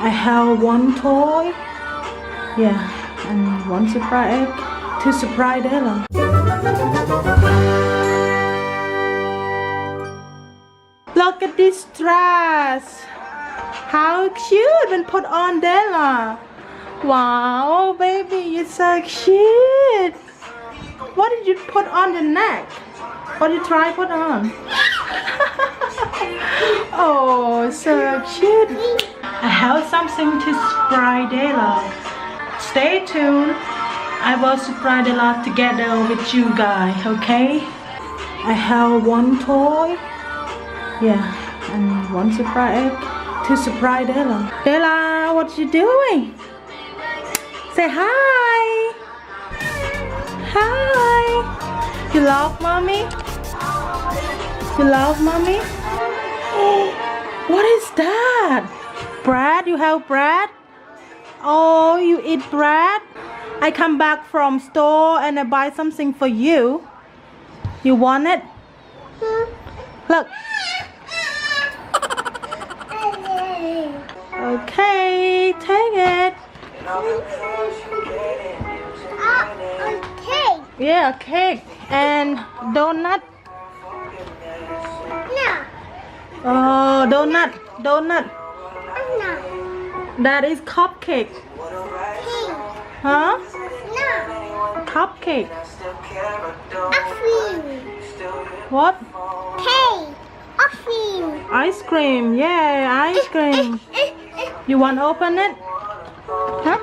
I have one toy. Yeah, and one surprise egg to surprise Dayla. Look at this dress. How cute when put on Dayla. Wow, baby, you're so cute. What did you put on your neck? What did you try put on? Oh, so cute. I have something to surprise Dayla. Stay tuned. I will surprise Dayla together with you guys, okay? I have one toy. Yeah, and one surprise egg to surprise Dayla. Dayla, what you doing? Say hi. Hi. You love mommy? You love mommy? What is that? Bread? You have bread? Oh, you eat bread? I come back from store and I buy something for you. You want it? Look. Okay, take it. Cake. Yeah, cake and donut. No. Oh, donut. No. That is cupcake. Cake. Huh? No. Cupcake. Ice cream. What? Cake. Ice cream. Ice cream. Yeah, ice cream. You want to open it? Huh?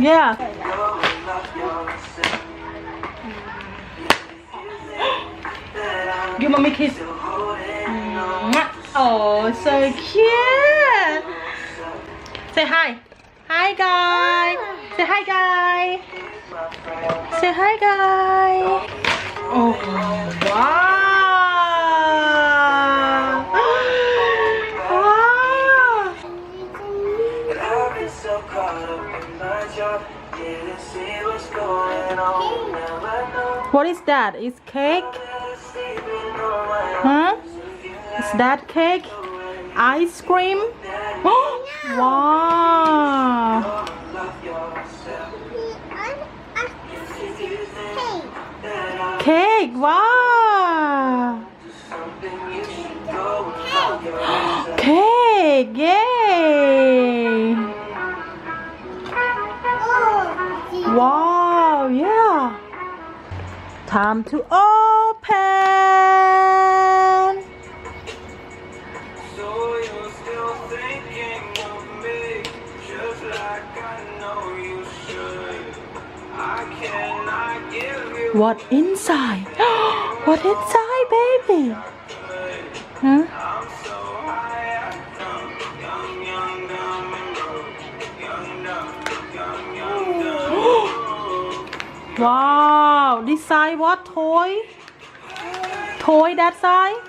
Yeah. Give mommy a kiss. Oh, so cute. Say hi. Hi, guys. Say hi, guys. Say hi, guys. Oh, wow. What is that? Is cake? Huh? Is that cake? Ice cream? Wow! Cake! Wow! Cake! Yay! Wow! Yeah! Time to open! What inside? What inside, baby? Huh? Wow, this side what toy? Toy that side?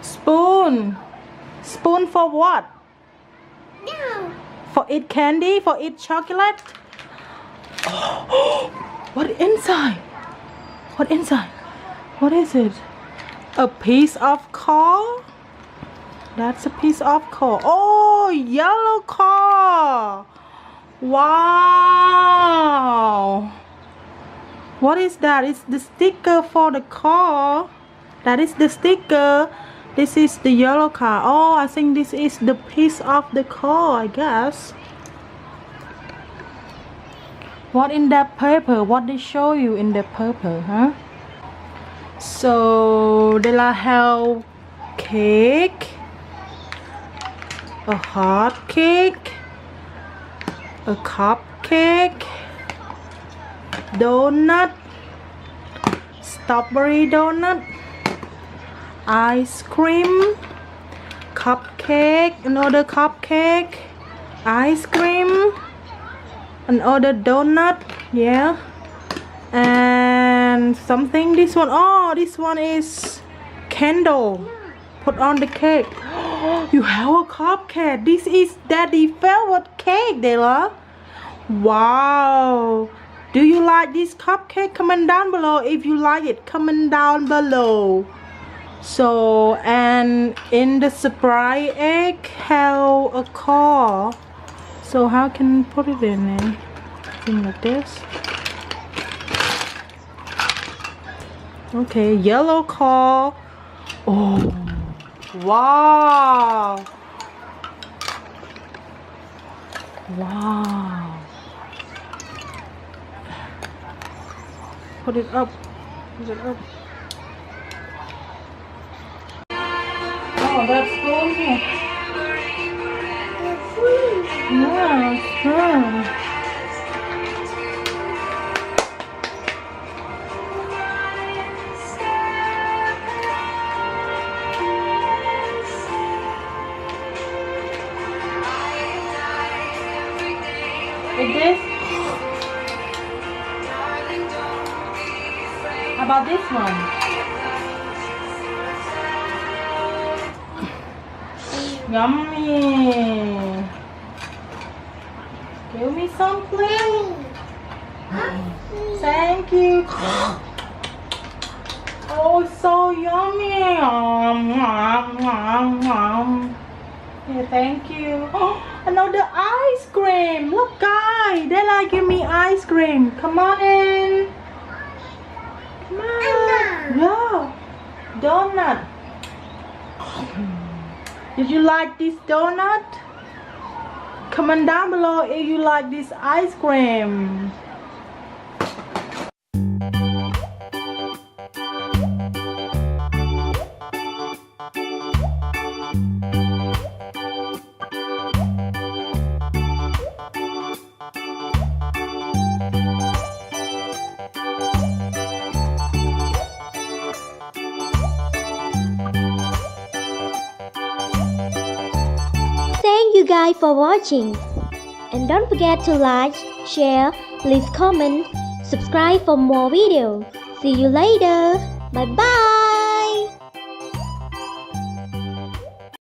Spoon. Spoon for what? No. For eat candy? For eat chocolate? Oh, what inside? What inside? What is it? A piece of car? That's a piece of car. Oh, yellow car. Wow. What is that? It's the sticker for the car. That is the sticker. This is the yellow car. Oh, I think this is the piece of the car, I guess. What in that paper? What they show you in the paper, huh? So Dayla have cake, a hot cake, a cupcake, donut, strawberry donut, ice cream, cupcake, another cupcake, ice cream, another donut, yeah, and something. This one, oh, this one is candle. Put on the cake. You have a cupcake. This is Daddy's favorite cake, Dayla. Wow. Do you like this cupcake? Comment down below if you like it. Comment down below. So, and in the surprise egg have a car. So how can you put it in there? Thing like this. Okay, yellow car. Oh, wow. Wow. Put it up. Put it up. Oh, that's cool. Yeah, it's good. With this? How about this one? Yummy! Give me some, please. Thank you. Oh, it's so yummy. Yeah, thank you. Oh, another ice cream. Look, guys. Dayla, give me ice cream. Come on in. Come on. Yeah. Donut. Did you like this donut? Comment down below if you like this ice cream. Thank you guys for watching. And don't forget to like, share, leave comment, subscribe for more videos. See you later. Bye bye.